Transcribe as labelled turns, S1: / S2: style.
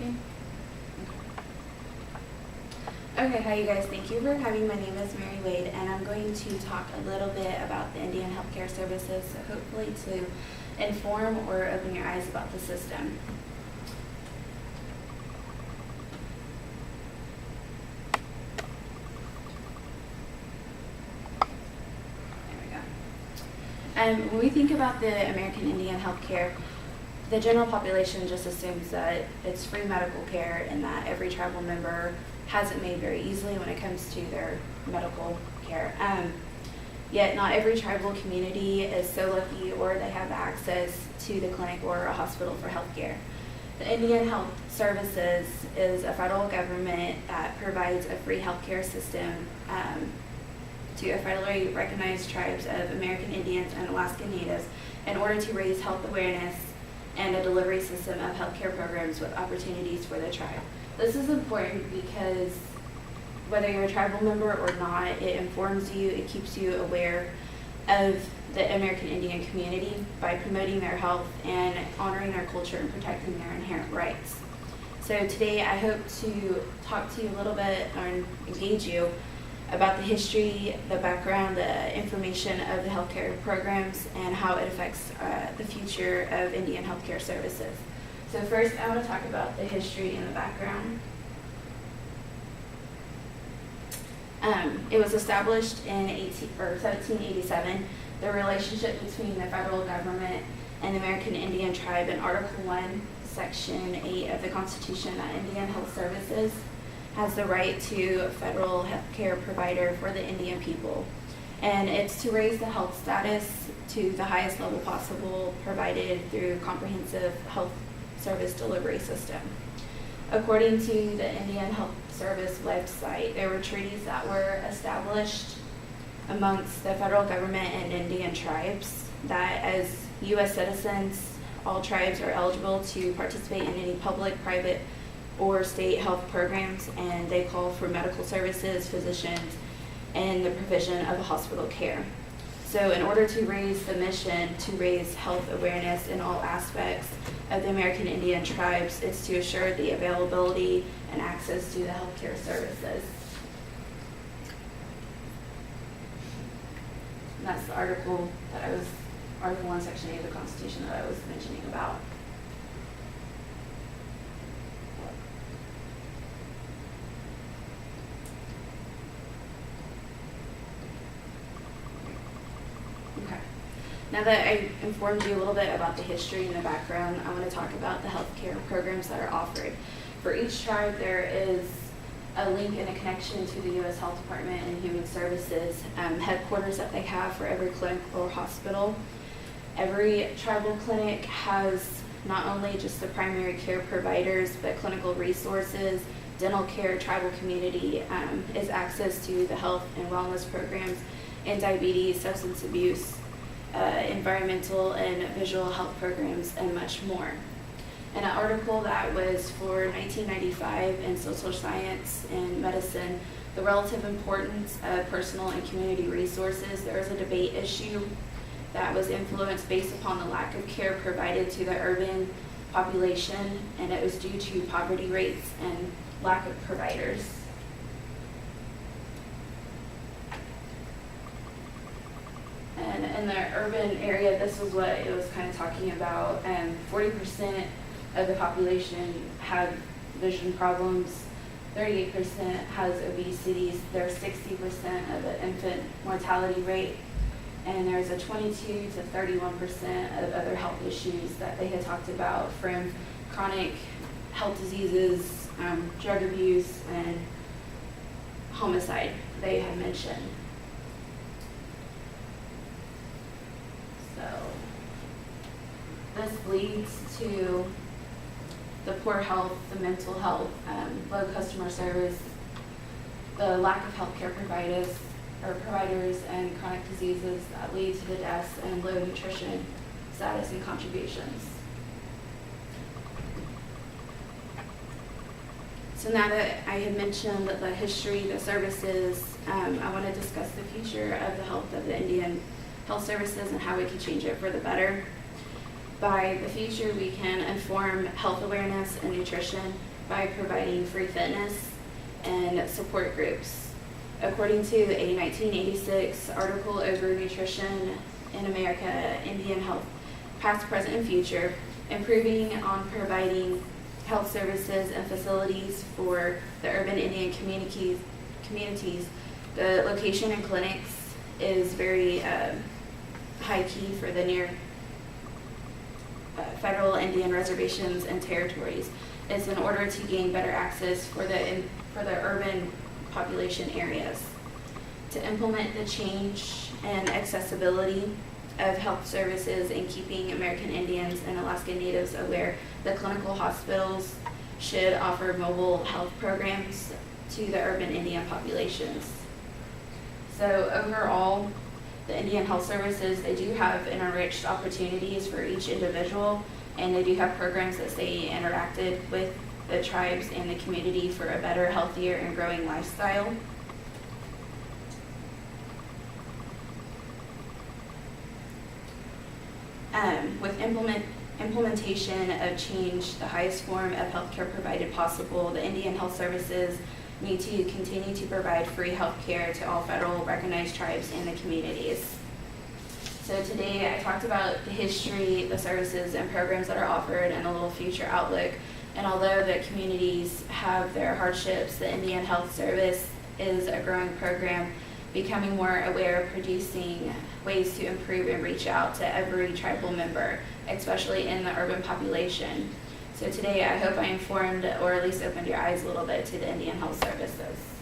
S1: working? Okay, hi you guys. Thank you for coming. My name is Mary Wade, and I'm going to talk a little bit about the Indian Healthcare Services, so hopefully to inform or open your eyes about the system. When we think about the American Indian healthcare, the general population just assumes that it's free medical care and that every tribal member has it made very easily when it comes to their medical care. Yet not every tribal community is so lucky or they have access to the clinic or a hospital for healthcare. The Indian Health Services is a federal government that provides a free healthcare system to a federally recognized tribes of American Indians and Alaska Natives in order to raise health awareness and a delivery system of healthcare programs with opportunities for the tribe. This is important because whether you're a tribal member or not, it informs you, it keeps you aware of the American Indian community by promoting their health and honoring their culture and protecting their inherent rights. So today I hope to talk to you a little bit or engage you about the history, the background, the information of the healthcare programs, and how it affects the future of Indian healthcare services. So first, I want to talk about the history and the background. It was established in 1787, the relationship between the federal government and the American Indian tribe in Article 1, Section 8 of the Constitution, that Indian Health Services has the right to a federal health care provider for the Indian people. And it's to raise the health status to the highest level possible, provided through comprehensive health service delivery system. According to the Indian Health Service website, there were treaties that were established amongst the federal government and Indian tribes that as U.S. citizens, all tribes are eligible to participate in any public, private, or state health programs, and they call for medical services, physicians, and the provision of hospital care. So in order to raise the mission to raise health awareness in all aspects of the American Indian tribes, it's to assure the availability and access to the healthcare services. And that's the Article 1, Section 8 of the Constitution that I was mentioning about. Now that I informed you a little bit about the history and the background, I want to talk about the healthcare programs that are offered. For each tribe, there is a link and a connection to the U.S. Health Department and Human Services headquarters that they have for every clinic or hospital. Every tribal clinic has not only just the primary care providers, but clinical resources, dental care, tribal community is access to the health and wellness programs, and diabetes, substance abuse, environmental and visual health programs, and much more. In an article that was for 1995 in Social Science and Medicine, the relative importance of personal and community resources, there was a debate issue that was influenced based upon the lack of care provided to the urban population, and it was due to poverty rates and lack of providers. And in the urban area, this was what it was kind of talking about. 40% of the population have vision problems, 38% has obesity, there's 60% of the infant mortality rate, and there's a 22 to 31% of other health issues that they had talked about, from chronic health diseases, drug abuse, and homicide they had mentioned. So this leads to the poor health, the mental health, low customer service, the lack of healthcare providers, and chronic diseases that lead to the deaths, and low nutrition status and contributions. So now that I had mentioned the history, the services, I want to discuss the future of the health of the Indian Health Services and how we can change it for the better. By the future, we can inform health awareness and nutrition by providing free fitness and support groups. According to a 1986 article over nutrition in America, Indian health, past, present, and future, improving on providing health services and facilities for the urban Indian communities, the location and clinics is very high key for the near federal Indian reservations and territories. It's in order to gain better access for the urban population areas. To implement the change and accessibility of health services and keeping American Indians and Alaska Natives aware, the clinical hospitals should offer mobile health programs to the urban Indian populations. So overall, the Indian Health Services, they do have enriched opportunities for each individual, and they do have programs that stay interacted with the tribes and the community for a better, healthier, and growing lifestyle. With implementation of change, the highest form of healthcare provided possible, the Indian Health Services need to continue to provide free health care to all federal recognized tribes and the communities. So today I talked about the history, the services and programs that are offered, and a little future outlook. And although the communities have their hardships, the Indian Health Service is a growing program, becoming more aware of producing ways to improve and reach out to every tribal member, especially in the urban population. So today I hope I informed or at least opened your eyes a little bit to the Indian Health Services.